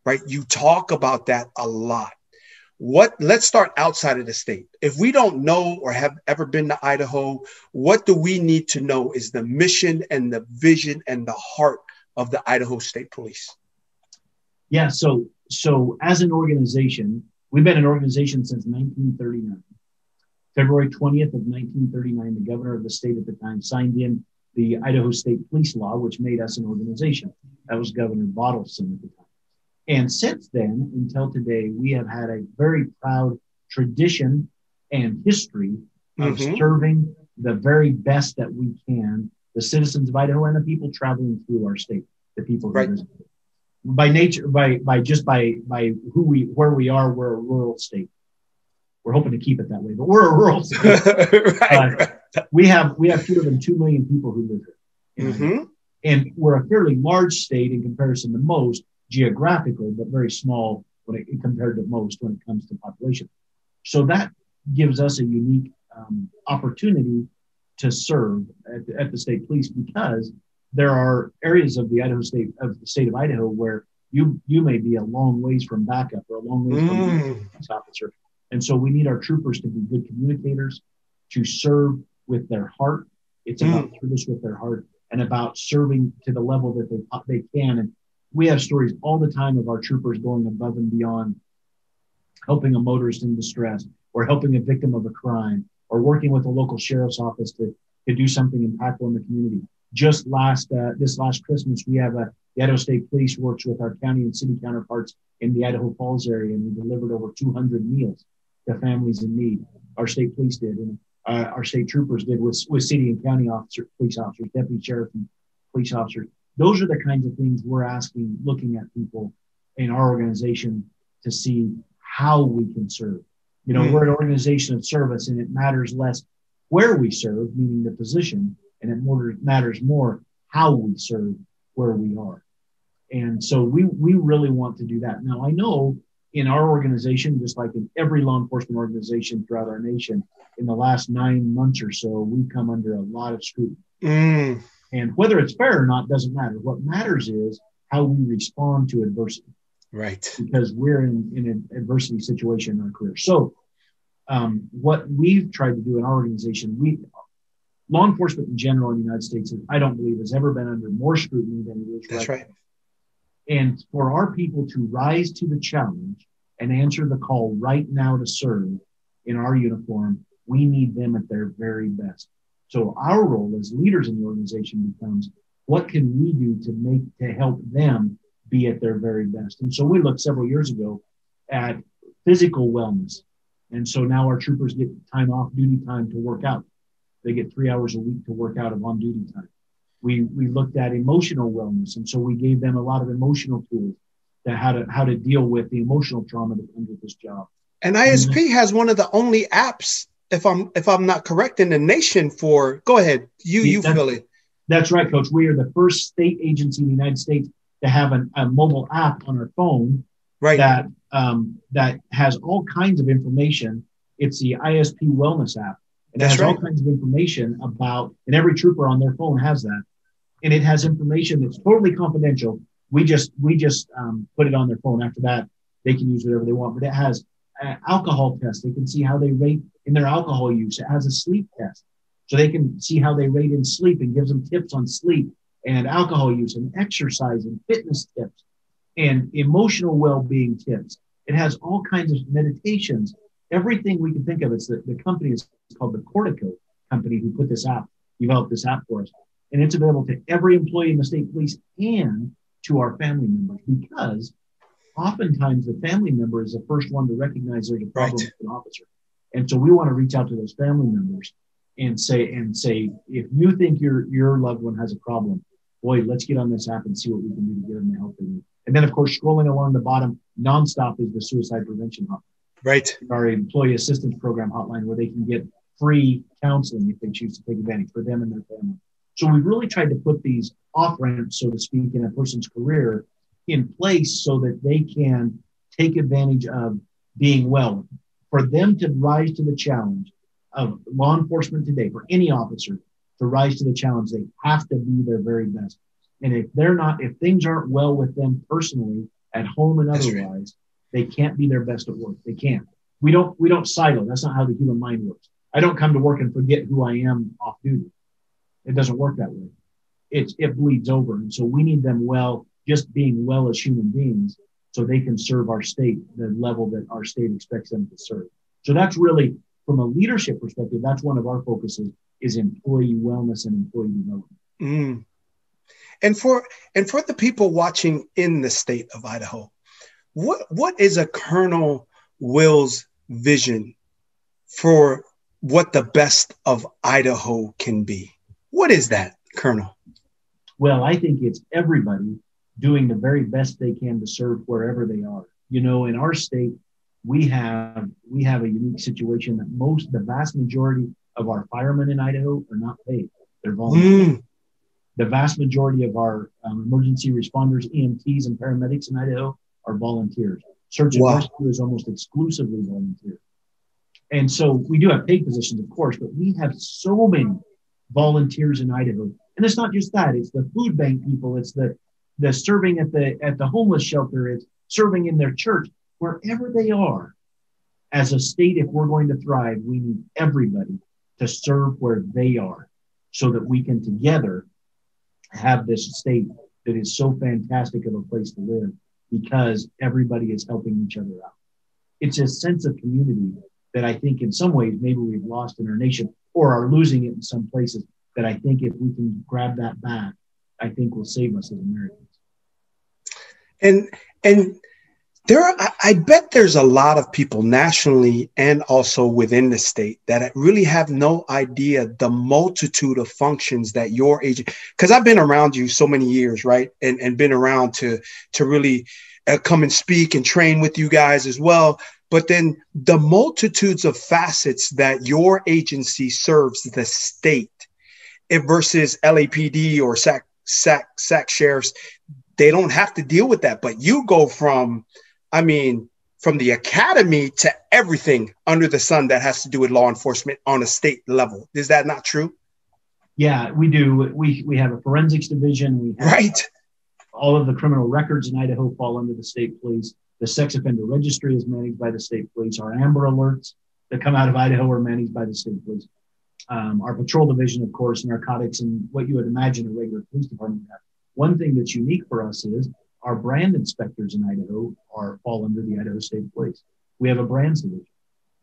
Right. You talk about that a lot. Let's start outside of the state. If we don't know or have ever been to Idaho, what do we need to know is the mission and the vision and the heart of the Idaho State Police? Yeah. So as an organization, we've been an organization since 1939. February 20th of 1939, the governor of the state at the time signed in the Idaho State Police law, which made us an organization. That was Governor Bottleson at the time. And since then, until today, we have had a very proud tradition and history of serving the very best that we can, the citizens of Idaho and the people traveling through our state, the people who visit. By nature, by where we are, we're a rural state. We're hoping to keep it that way, but we're a rural state. We have fewer than 2 million people who live here, and we're a fairly large state in comparison to most geographically, but very small compared to most when it comes to population. So that gives us a unique opportunity to serve at the state police, because there are areas of the state of Idaho where you may be a long ways from backup or a long ways from a police officer. And so we need our troopers to be good communicators, to serve with their heart. It's about service with their heart and about serving to the level that they can. And we have stories all the time of our troopers going above and beyond, helping a motorist in distress, or helping a victim of a crime, or working with a local sheriff's office to do something impactful in the community. Just this last Christmas, we have the Idaho State Police works with our county and city counterparts in the Idaho Falls area, and we delivered over 200 meals to families in need. Our state police did, and our state troopers did with city and county police officers, deputy sheriff, and police officers. Those are the kinds of things we're looking at people in our organization to see how we can serve. We're an organization of service, and it matters less where we serve, meaning the position, and it matters more how we serve where we are. And so we really want to do that. Now, I know in our organization, just like in every law enforcement organization throughout our nation, in the last 9 months or so, we've come under a lot of scrutiny. And whether it's fair or not doesn't matter. What matters is how we respond to adversity. Right. Because we're in an adversity situation in our career. So what we've tried to do in our organization, law enforcement in general in the United States, I don't believe has ever been under more scrutiny than it is. That's right. And for our people to rise to the challenge and answer the call right now to serve in our uniform, we need them at their very best. So our role as leaders in the organization becomes, what can we do to help them be at their very best? And so we looked several years ago at physical wellness. And so now our troopers get time off, duty time to work out. They get 3 hours a week to work out of on-duty time. We looked at emotional wellness, and so we gave them a lot of emotional tools to how to deal with the emotional trauma that comes with this job. And ISP has one of the only apps, if I'm not correct, in the nation for. Go ahead, you fill it. That's right, Coach. We are the first state agency in the United States to have a mobile app on our phone, right? That has all kinds of information. It's the ISP Wellness app. It has all kinds of information about, and every trooper on their phone has that. and it has information that's totally confidential. We just put it on their phone. After that, they can use whatever they want. But it has alcohol tests. They can see how they rate in their alcohol use. It has a sleep test, so they can see how they rate in sleep and gives them tips on sleep and alcohol use and exercise and fitness tips and emotional well-being tips. It has all kinds of meditations, everything we can think of. It's the company is called the Cortico company who developed this app for us. And it's available to every employee in the state police and to our family members, because oftentimes the family member is the first one to recognize there's a problem with an officer. And so we want to reach out to those family members and say, if you think your loved one has a problem, boy, let's get on this app and see what we can do to get them the help they need. And then, of course, scrolling along the bottom, nonstop is the suicide prevention hotline. Right. Our employee assistance program hotline, where they can get free counseling if they choose to take advantage for them and their family. So we've really tried to put these off-ramps, so to speak, in a person's career in place so that they can take advantage of being well. For them to rise to the challenge of law enforcement today, for any officer to rise to the challenge, they have to be their very best. And if things aren't well with them personally, at home and otherwise, they can't be their best at work. They can't. We don't silo. That's not how the human mind works. I don't come to work and forget who I am off duty. It doesn't work that way. It bleeds over. And so we need them just being well as human beings so they can serve our state the level that our state expects them to serve. So that's really, from a leadership perspective, that's one of our focuses is employee wellness and employee development. Mm. And for the people watching in the state of Idaho, what is a Colonel Wills' vision for what the best of Idaho can be? What is that, Colonel? Well, I think it's everybody doing the very best they can to serve wherever they are. You know, in our state, we have a unique situation that the vast majority of our firemen in Idaho are not paid. They're volunteers. The vast majority of our emergency responders, EMTs, and paramedics in Idaho are volunteers. Search and rescue is almost exclusively volunteer. And so we do have paid positions, of course, but we have so many volunteers in Idaho. And it's not just that. It's the food bank people. It's the serving at the homeless shelter. It's serving in their church. Wherever they are, as a state, if we're going to thrive, we need everybody to serve where they are so that we can together have this state that is so fantastic of a place to live because everybody is helping each other out. It's a sense of community that I think in some ways maybe we've lost in our nation or are losing it in some places, that I think if we can grab that back, I think will save us as Americans. And I bet there's a lot of people nationally and also within the state that really have no idea the multitude of functions that your agent, because I've been around you so many years, right? And been around to really come and speak and train with you guys as well. But then the multitudes of facets that your agency serves the state versus LAPD or SAC sheriffs, they don't have to deal with that. But you go from the academy to everything under the sun that has to do with law enforcement on a state level. Is that not true? Yeah, we do. We have a forensics division. We have right. All of the criminal records in Idaho fall under the state police. The sex offender registry is managed by the state police. Our Amber Alerts that come out of Idaho are managed by the state police. Our patrol division, of course, narcotics and what you would imagine a regular police department would have. One thing that's unique for us is our brand inspectors in Idaho fall under the Idaho State Police. We have a brands division,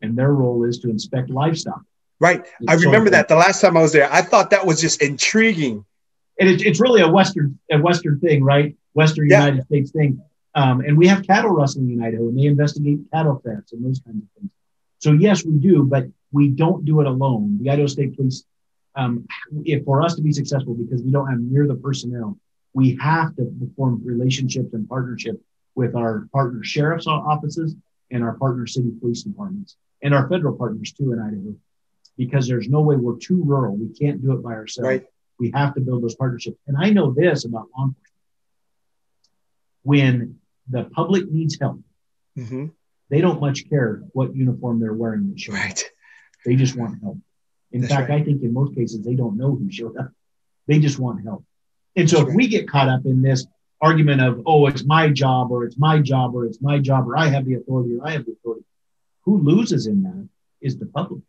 and their role is to inspect livestock. Right. I remember that the last time I was there. I thought that was just intriguing. And it's really a Western thing, right? Western United States thing. And we have cattle rustling in Idaho, and they investigate cattle thefts and those kinds of things. So yes, we do, but we don't do it alone. The Idaho State Police, for us to be successful, because we don't have near the personnel, we have to form relationships and partnership with our partner sheriff's offices and our partner city police departments and our federal partners too in Idaho, because there's no way, we're too rural. We can't do it by ourselves. Right. We have to build those partnerships. And I know this about law enforcement. When the public needs help, they don't much care what uniform they're wearing. Right. They just want help. In fact, I think in most cases, they don't know who showed up. They just want help. And so if we get caught up in this argument of, oh, it's my job, or it's my job, or it's my job, or I have the authority, or I have the authority, who loses in that is the public.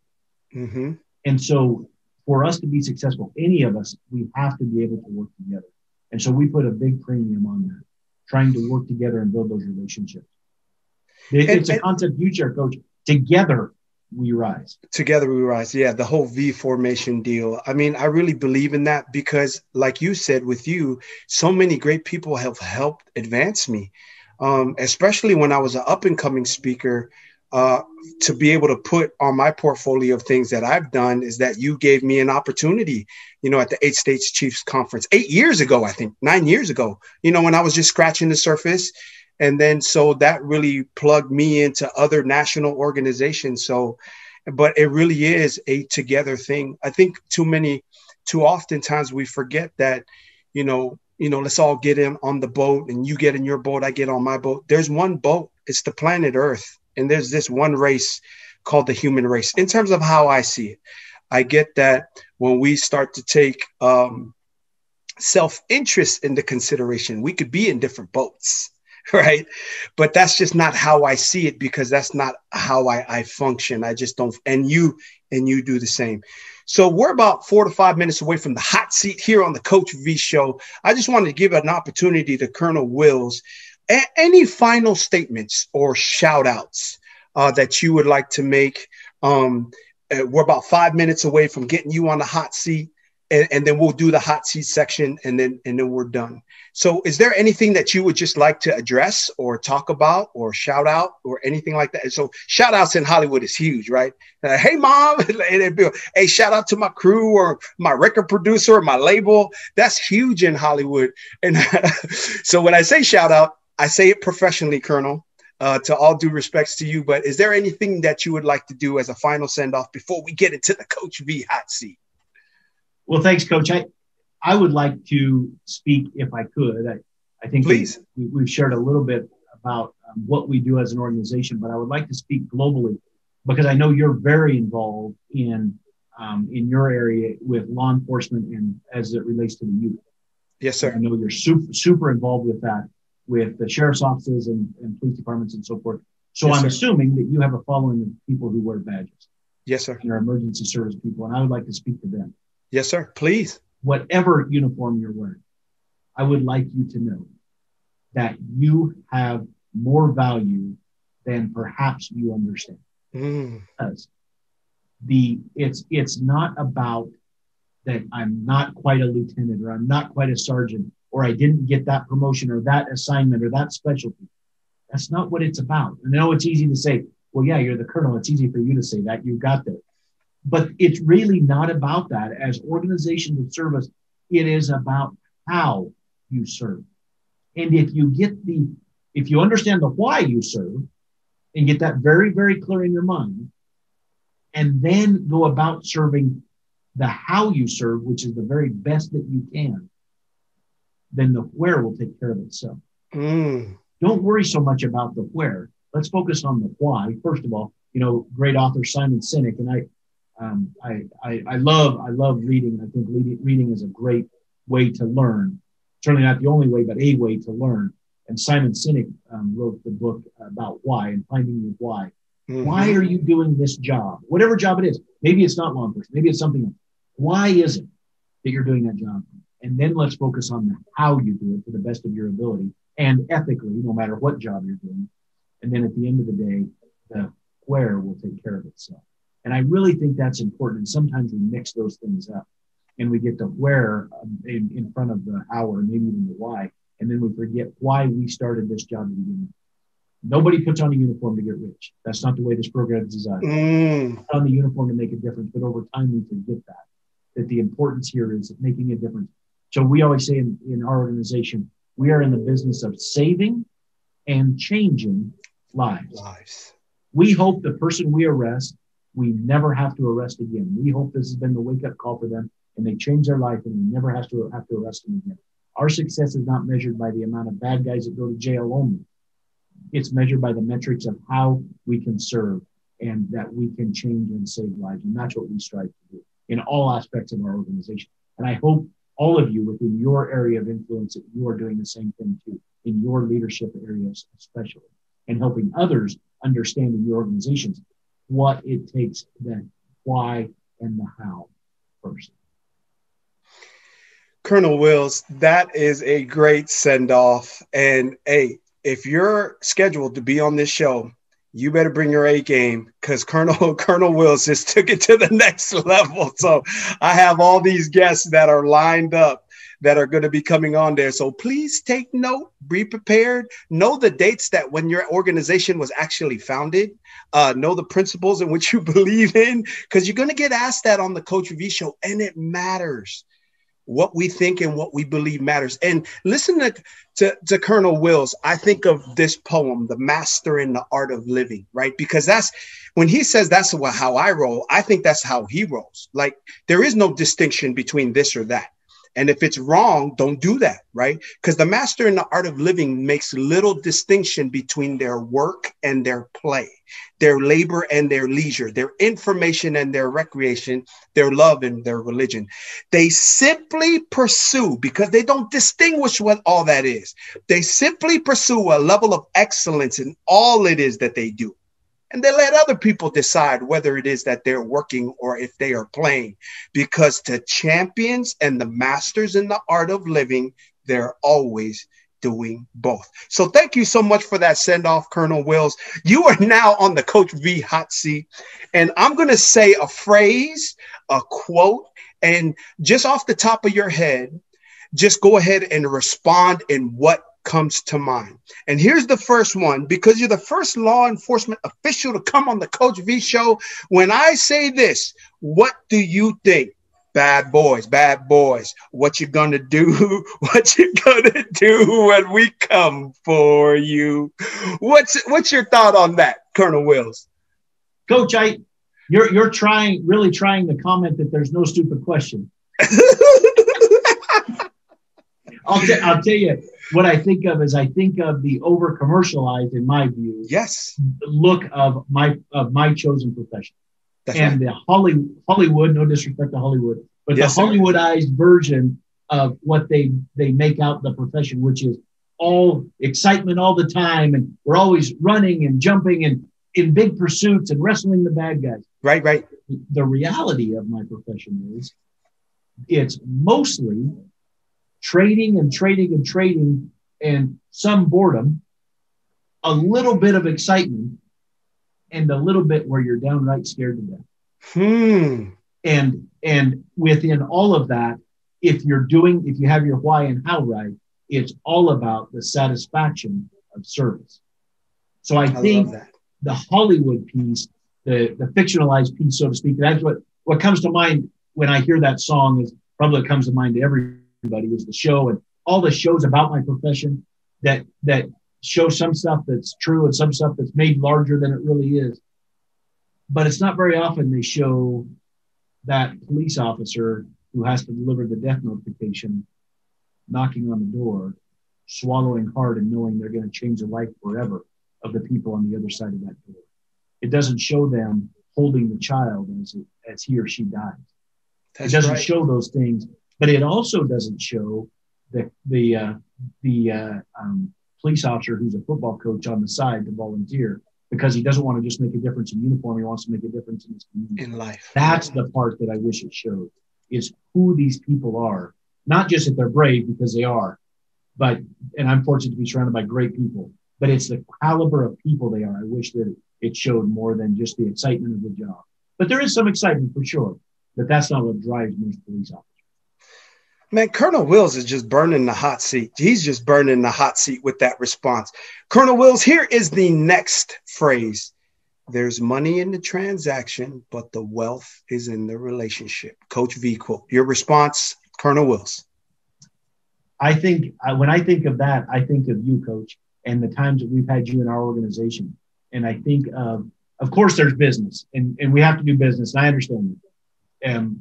Mm-hmm. And so for us to be successful, any of us, we have to be able to work together. And so we put a big premium on that, trying to work together and build those relationships. It's a concept you share, Coach. Together we rise. Together we rise. Yeah, the whole V formation deal. I mean, I really believe in that because, like you said, with you, so many great people have helped advance me, especially when I was an up-and-coming speaker. To be able to put on my portfolio of things that I've done is that you gave me an opportunity, at the 8 States Chiefs Conference 8 years ago, I think 9 years ago, when I was just scratching the surface. And then so that really plugged me into other national organizations. So, but it really is a together thing. I think too oftentimes we forget that, let's all get in on the boat, and you get in your boat, I get on my boat. There's one boat. It's the planet Earth. And there's this one race called the human race. In terms of how I see it, I get that when we start to take self-interest into consideration, we could be in different boats, right? But that's just not how I see it, because that's not how I function. I just don't. And you do the same. So we're about 4 to 5 minutes away from the hot seat here on the Coach V Show. I just wanted to give an opportunity to Colonel Wills. Any final statements or shout outs that you would like to make? We're about 5 minutes away from getting you on the hot seat, and then we'll do the hot seat section, and then we're done. So is there anything that you would just like to address or talk about or shout out or anything like that? So shout outs in Hollywood is huge, right? Hey, mom, hey, shout out to my crew or my record producer or my label. That's huge in Hollywood. And so when I say shout out, I say it professionally, Colonel, to all due respects to you. But is there anything that you would like to do as a final send off before we get into the Coach V hot seat? Well, thanks, Coach. I would like to speak, if I could. I think please. We've shared a little bit about what we do as an organization, but I would like to speak globally because I know you're very involved in your area with law enforcement and as it relates to the youth. Yes, sir. I know you're super involved with that, with the sheriff's offices and police departments and so forth. So yes, I'm assuming that you have a following of people who wear badges. Yes, sir. And are emergency service people, and I would like to speak to them. Yes, sir. Please. Whatever uniform you're wearing, I would like you to know that you have more value than perhaps you understand. Because it's not about that I'm not quite a lieutenant or I'm not quite a sergeant or I didn't get that promotion or that assignment or that specialty. That's not what it's about. And I know it's easy to say, well, yeah, you're the colonel. It's easy for you to say that. You got there. But it's really not about that. As organizations of service, it is about how you serve. And if you understand the why you serve and get that very, very clear in your mind, and then go about serving the how you serve, which is the very best that you can, then the where will take care of itself. Don't worry so much about the where. Let's focus on the why. First of all, great author Simon Sinek, and I love reading. I think reading is a great way to learn. Certainly not the only way, but a way to learn. And Simon Sinek wrote the book about why and finding your why. Mm-hmm. Why are you doing this job? Whatever job it is. Maybe it's not law enforcement. Maybe it's something else. Why is it that you're doing that job? And then let's focus on the how you do it to the best of your ability and ethically, no matter what job you're doing. And then at the end of the day, the where will take care of itself. And I really think that's important. And sometimes we mix those things up and we get the where in front of the how or maybe even the why. And then we forget why we started this job to begin with. Nobody puts on a uniform to get rich. That's not the way this program is designed. Put on the uniform to make a difference, but over time we forget that the importance here is making a difference. So we always say in our organization, we are in the business of saving and changing lives. We hope the person we arrest, we never have to arrest again. We hope this has been the wake-up call for them and they change their life and we never have to arrest them again. Our success is not measured by the amount of bad guys that go to jail only. It's measured by the metrics of how we can serve and that we can change and save lives. And that's what we strive to do in all aspects of our organization. And I hope all of you within your area of influence, that you are doing the same thing too, in your leadership areas especially, and helping others understand in your organizations what it takes, the why and the how first. Colonel Wills, that is a great send-off. And hey, if you're scheduled to be on this show, you better bring your A game, because Colonel Wills just took it to the next level. So I have all these guests that are lined up that are going to be coming on there. So please take note, be prepared, know the dates that when your organization was actually founded, know the principles in which you believe in, because you're going to get asked that on the Coach V show, and it matters. What we think and what we believe matters. And listen to Colonel Wills. I think of this poem, The Master in the Art of Living, right? Because that's when he says that's how I roll. I think that's how he rolls. Like, there is no distinction between this or that. And if it's wrong, don't do that, right? Because the master in the art of living makes little distinction between their work and their play, their labor and their leisure, their information and their recreation, their love and their religion. They simply pursue, because they don't distinguish what all that is. They simply pursue a level of excellence in all it is that they do. And they let other people decide whether it is that they're working or if they are playing, because to champions and the masters in the art of living, they're always doing both. So thank you so much for that send-off, Colonel Wills. You are now on the Coach V hot seat, and I'm going to say a phrase, a quote, and just off the top of your head, just go ahead and respond in what comes to mind. And here's the first one, because you're the first law enforcement official to come on the Coach V show. When I say this, what do you think? Bad boys, what you gonna do? What you gonna do when we come for you? What's your thought on that, Colonel Wills? Coach, you're really trying to comment that there's no stupid question. I'll tell you what I think of is, I think of the over commercialized, in my view, yes, look of my chosen profession. That's and right. The Hollywood, no disrespect to Hollywood, but yes, the Hollywoodized version of what they make out the profession, which is all excitement all the time, and we're always running and jumping and in big pursuits and wrestling the bad guys. Right. The reality of my profession is it's mostly trading and some boredom, a little bit of excitement, and a little bit where you're downright scared to death. And within all of that, if you have your why and how right, it's all about the satisfaction of service. So I think the Hollywood piece, the fictionalized piece, so to speak, that's what comes to mind when I hear that song, is probably what comes to mind to everybody, is the show and all the shows about my profession that show some stuff that's true and some stuff that's made larger than it really is. But it's not very often they show that police officer who has to deliver the death notification, knocking on the door, swallowing hard and knowing they're going to change the life forever of the people on the other side of that door. It doesn't show them holding the child as he or she dies. It doesn't show those things, but it also doesn't show the police officer who's a football coach on the side to volunteer because he doesn't want to just make a difference in uniform. He wants to make a difference in his community. In life. That's the part that I wish it showed, is who these people are. Not just that they're brave, because they are, and I'm fortunate to be surrounded by great people, but it's the caliber of people they are. I wish that it showed more than just the excitement of the job. But there is some excitement for sure, but that's not what drives most police officers. Man, Colonel Wills is just burning the hot seat. He's just burning the hot seat with that response. Colonel Wills, here is the next phrase. There's money in the transaction, but the wealth is in the relationship. Coach V quote. Your response, Colonel Wills. I think when I think of that, I think of you, Coach, and the times that we've had you in our organization. And I think of course, there's business, and we have to do business. And I understand that.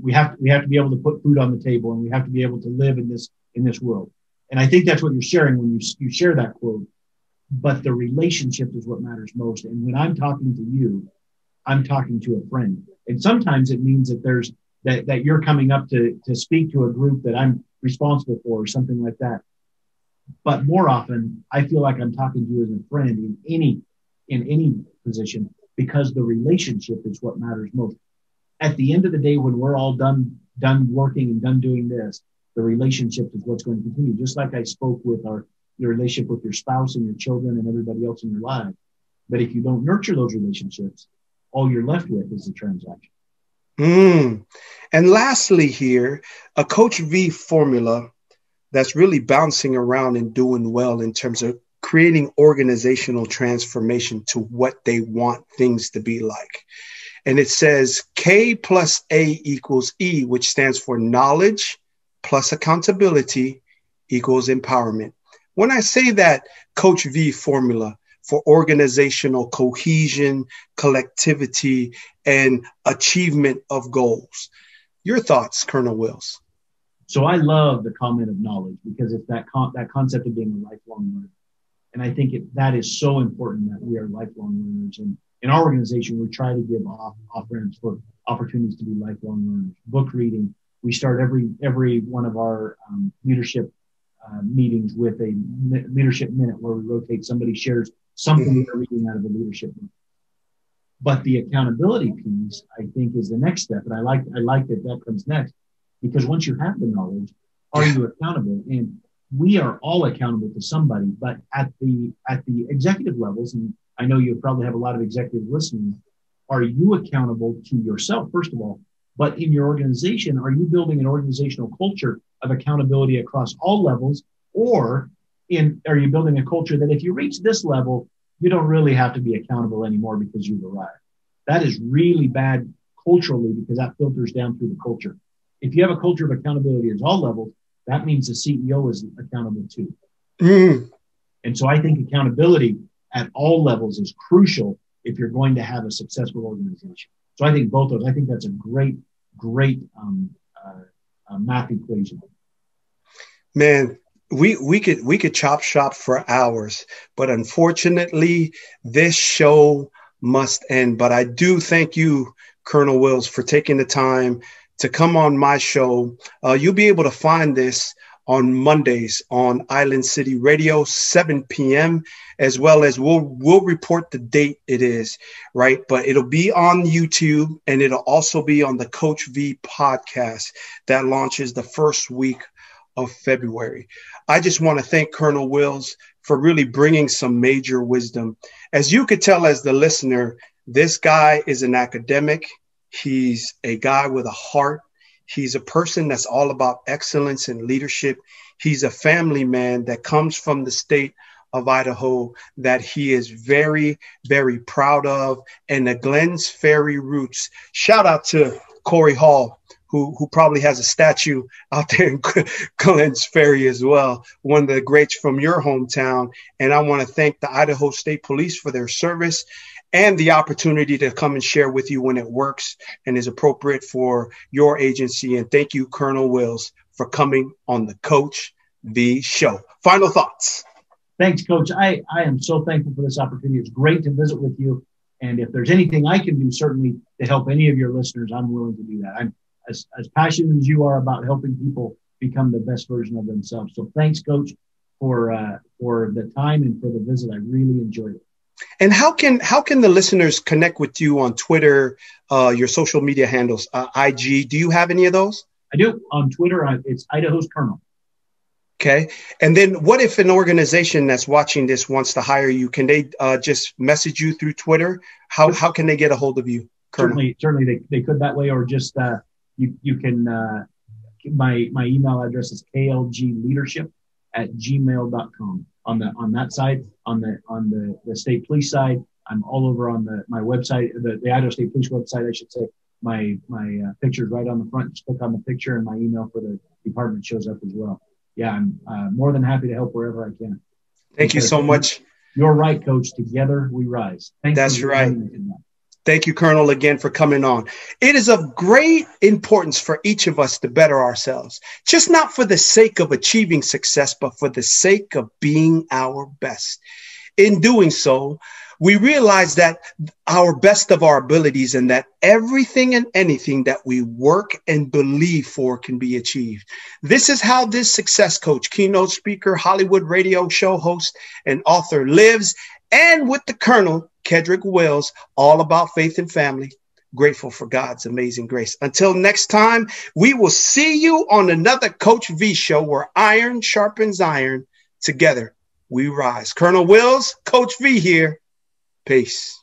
We have to be able to put food on the table, and we have to be able to live in this world. And I think that's what you're sharing when you share that quote. But the relationship is what matters most. And when I'm talking to you, I'm talking to a friend. And sometimes it means that that you're coming up to speak to a group that responsible for, or something like that. But more often, I feel like I'm talking to you as a friend in any position, because the relationship is what matters most. At the end of the day, when we're all done working and done doing this, the relationship is what's going to continue. Just like I spoke with your relationship with your spouse and your children and everybody else in your life. But if you don't nurture those relationships, all you're left with is a transaction. And lastly here, a Coach V formula that's really bouncing around and doing well in terms of creating organizational transformation to what they want things to be like. And it says K plus A equals E, which stands for knowledge plus accountability equals empowerment. When I say that Coach V formula for organizational cohesion, collectivity, and achievement of goals, your thoughts, Colonel Wills? So I love the comment of knowledge, because it's that concept of being a lifelong learner. And I think that is so important, that we are lifelong learners. And in our organization, we try to give off-ramps for opportunities to be lifelong learners. Book reading. We start every one of our leadership meetings with a leadership minute, where we rotate. Somebody shares something they're reading out of a leadership book. But the accountability piece, I think, is the next step. And I like that comes next, because once you have the knowledge, are you accountable? And we are all accountable to somebody, but at the executive levels, and I know you probably have a lot of executives listening, are you accountable to yourself, first of all? But in your organization, are you building an organizational culture of accountability across all levels? Or are you building a culture that if you reach this level, you don't really have to be accountable anymore because you've arrived? That is really bad culturally, because that filters down through the culture. If you have a culture of accountability at all levels, that means the CEO is accountable too. And so I think accountability at all levels is crucial if you're going to have a successful organization. So I think both those, I think that's a great math equation. Man, we could chop shop for hours, but unfortunately, this show must end. But I do thank you, Colonel Wills, for taking the time to come on my show. You'll be able to find this on Mondays on Island City Radio, 7 p.m., as well as we'll report the date it is, right? But it'll be on YouTube, and it'll also be on the Coach V podcast that launches the first week of February. I just want to thank Colonel Wills for really bringing some major wisdom. As you could tell as the listener, this guy is an academic. He's a guy with a heart. He's a person that's all about excellence and leadership. He's a family man that comes from the state of Idaho that he is very, very proud of, and the Glens Ferry roots. Shout out to Corey Hall, who probably has a statue out there in Glens Ferry as well, one of the greats from your hometown. And I want to thank the Idaho State Police for their service and the opportunity to come and share with you when it works and is appropriate for your agency. And thank you, Colonel Wills, for coming on the Coach V Show. Final thoughts. Thanks, Coach. I am so thankful for this opportunity. It's great to visit with you. And if there's anything I can do, certainly to help any of your listeners, I'm willing to do that. I'm as passionate as you are about helping people become the best version of themselves. So thanks, Coach, for the time and for the visit. I really enjoyed it. And how can the listeners connect with you on Twitter, your social media handles, IG? Do you have any of those? I do. On Twitter, it's Idaho's Colonel. Okay. And then what if an organization that's watching this wants to hire you? Can they just message you through Twitter? How can they get a hold of you, Colonel? Certainly they could that way, or just you can my email address is klgleadership@gmail.com. On that side, on the state police side, I'm all over on my website, the Idaho State Police website, I should say. My picture's right on the front. Just click on the picture, and my email for the department shows up as well. Yeah, I'm more than happy to help wherever I can. Thank you so much. You're right, Coach. Together we rise. That's right. Thank you, Colonel, again for coming on. It is of great importance for each of us to better ourselves, just not for the sake of achieving success, but for the sake of being our best. In doing so, We realize that our best of our abilities and that everything and anything that we work and believe for can be achieved. This is how this success coach, keynote speaker, Hollywood radio show host, and author lives. And with the Colonel, Kedrick Wills, all about faith and family. Grateful for God's amazing grace. Until next time, we will see you on another Coach V show where iron sharpens iron. Together we rise. Colonel Wills, Coach V here. Peace.